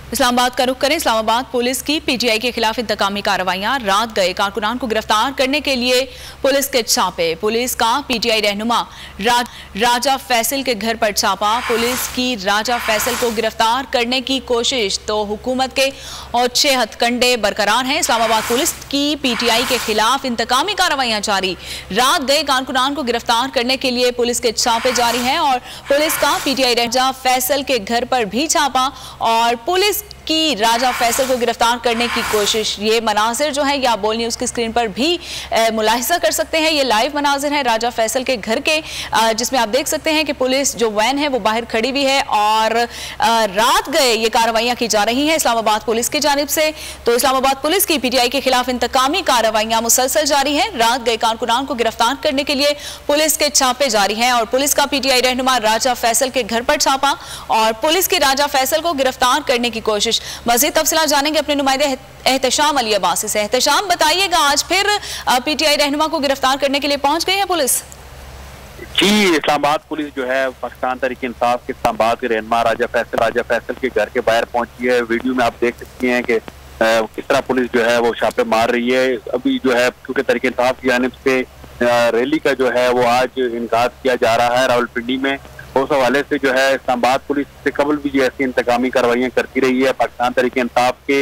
इस्लामाबाद का रुख करें। इस्लामाबाद पुलिस की पीटीआई के खिलाफ इंतकामी कार्रवाइयां। रात गए कारकुनान को गिरफ्तार करने के लिए पुलिस के छापे। पुलिस का पीटीआई रहनुमा राजा फैसल के घर पर छापा। पुलिस की राजा फैसल को गिरफ्तार करने की कोशिश तो हुकूमत के और 6 हथकंडे बरकरार हैं। इस्लामाबाद पुलिस की पीटीआई के खिलाफ इंतकामी कार्रवाइयां जारी। रात गए कारकुनान को गिरफ्तार करने के लिए पुलिस के छापे जारी हैं और पुलिस का पीटीआई राजा फैसल के घर पर भी छापा और पुलिस की राजा फैसल को गिरफ्तार करने की कोशिश। ये मनाजिर जो है ये आप बोल न्यूज़ की स्क्रीन पर भी मुलाहिजा कर सकते हैं। ये लाइव मनाजिर है राजा फैसल के घर के, जिसमें आप देख सकते हैं कि पुलिस जो वैन है वो बाहर खड़ी हुई है और रात गए ये कार्रवाइयां की जा रही हैं इस्लामाबाद पुलिस की जानिब से। तो इस्लामाबाद पुलिस की पीटीआई के खिलाफ इंतकामी कार्रवाइयां मुसलसल जारी है। रात गए कारकुनान को गिरफ्तार करने के लिए पुलिस के छापे जारी हैं और पुलिस का पीटीआई रहनुमा राजा फैसल के घर पर छापा और पुलिस की राजा फैसल को गिरफ्तार करने की कोशिश। मज़ीद तफसीलात जानेंगे अपने नुमाइंदे एहतशाम अली अब्बासी से। एहतशाम, बताइएगा, आज फिर पीटीआई रहनुमा को गिरफ्तार करने के लिए पहुंच गई है पुलिस? जी, इस्लामाबाद पुलिस जो है पाकिस्तान तहरीक-ए-इंसाफ के इस्लामाबाद के रहनुमा राजा फैसल के घर के बाहर पहुंची है। वीडियो में आप देख सकती हैं कि किस तरह पुलिस जो है वो छापे मार रही है। अभी जो है क्योंकि तहरीक-ए-इंसाफ की जानिब से रैली का जो है वो आज इनकाद किया जा रहा है रावलपिंडी में। उस हवाले से जो है इस्लामाबाद पुलिस से कबल भी ऐसी इंतकामी कार्रवाइयां करती रही है। पाकिस्तान तहरीक-ए-इंसाफ के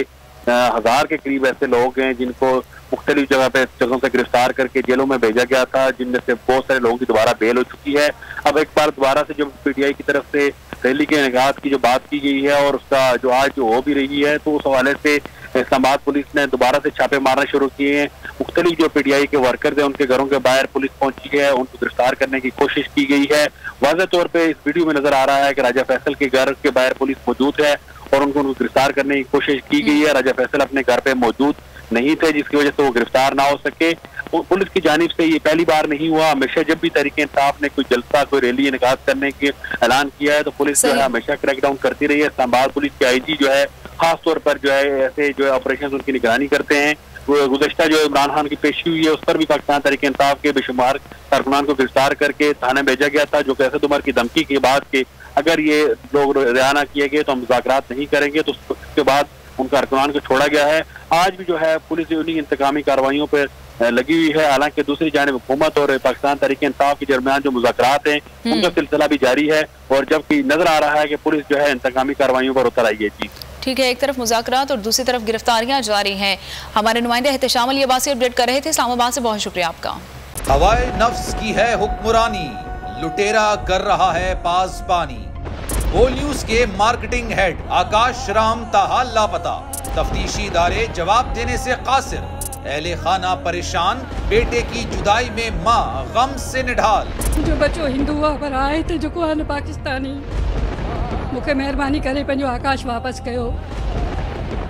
1000 के करीब ऐसे लोग हैं जिनको मुख्तलिफ जगहों से गिरफ्तार करके जेलों में भेजा गया था, जिनमें से बहुत सारे लोगों की दोबारा बेल हो चुकी है। अब एक बार दोबारा से जो पीटीआई की तरफ से रैली के इनेकाद की जो बात की गई है और उसका जो आज जो हो भी रही है, तो उस हवाले से इस्लामाबाद पुलिस ने दोबारा से छापे मारना शुरू किए हैं। मुख्तलिफ जो पीटीआई के वर्कर्स हैं उनके घरों के बाहर पुलिस पहुंची है, उनको गिरफ्तार करने की कोशिश की गई है। वाज़ेह तौर पे इस वीडियो में नजर आ रहा है कि राजा फैसल के घर के बाहर पुलिस मौजूद है और उनको गिरफ्तार करने की कोशिश की गई है। राजा फैसल अपने घर पे मौजूद नहीं थे, जिसकी वजह से वो गिरफ्तार ना हो सके। पुलिस की जानिब से ये पहली बार नहीं हुआ। हमेशा जब भी तहरीक-ए-इंसाफ ने कोई जलसा, कोई रैली इनेकाद करने के ऐलान किया है तो पुलिस जो है हमेशा क्रैकडाउन करती रही है। इस्लामाबाद पुलिस के आईजी जो है खास तौर पर जो है ऐसे जो है ऑपरेशन उनकी निगरानी करते हैं। गुज़श्ता जो इमरान खान की पेशी हुई है उस पर भी पाकिस्तान तहरीक-ए-इंसाफ के बेशुमार कारकुनान को गिरफ्तार करके थाने भेजा गया था, जो कि असद उमर की धमकी के बाद के अगर ये लोग रिहा न किए गए तो हम मुज़ाकरात नहीं करेंगे, तो उसके बाद उन कारकुनान को छोड़ा गया है। आज भी जो है पुलिस उन्हीं इंतकामी कार्रवाइयों पर लगी हुई है। हालांकि दूसरी जानिब हुकूमत और पाकिस्तान तहरीक-ए-इंसाफ के दरमियान जो मुज़ाकरात हैं उनका सिलसिला भी जारी है और जबकि नजर आ रहा है कि पुलिस जो है इंतकामी कार्रवाइयों पर उतर आई है। जी ठीक है, एक तरफ मुज़ाकरात और दूसरी तरफ गिरफ्तारियां जारी हैं। हमारे नुमाइंदे एहतशाम अली अब्बासी अपडेट कर रहे थे इस्लामाबाद से। बहुत शुक्रिया आपका। हवाए नफ्स की है हुक्मरानी, लुटेरा कर रहा है पासबानी। बोल न्यूज के मार्केटिंग हेड आकाश राम ताहाल लापता, तफ्तीशी इदारे जवाब देने से कासिर। अहले खाना परेशान, बेटे की जुदाई में माँ गम से निढाल। जो बच्चो हिंदू पर आए थे जो को पाकिस्तानी, मुझे मेहरबानी करे पंजो आकाश वापस कयो।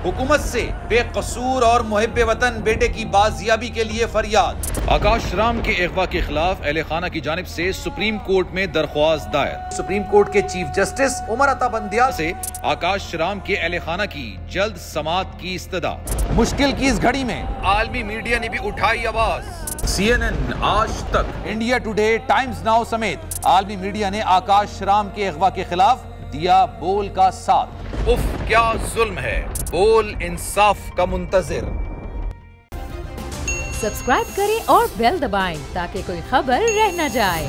हुकूमत से बेकसूर और मुहिब्बे वतन बेटे की बाजियाबी के लिए फरियाद। आकाश राम के अगवा के खिलाफ अहले खाना की जानिब से सुप्रीम कोर्ट में दरख्वास्त दायर। सुप्रीम कोर्ट के चीफ जस्टिस उमर अता बंदिया से आकाश राम के अहले खाना की जल्द समाअत की इस्तदा। मुश्किल की इस घड़ी में आलमी मीडिया ने भी उठाई आवाज। CNN, आज तक, इंडिया टुडे, टाइम्स नाउ समेत आलमी मीडिया ने आकाश राम के अगवा के खिलाफ दिया बोल का साथ। उफ क्या जुल्म है, बोल इंसाफ का मुंतजिर। सब्सक्राइब करें और बेल दबाएं ताकि कोई खबर रह न जाए।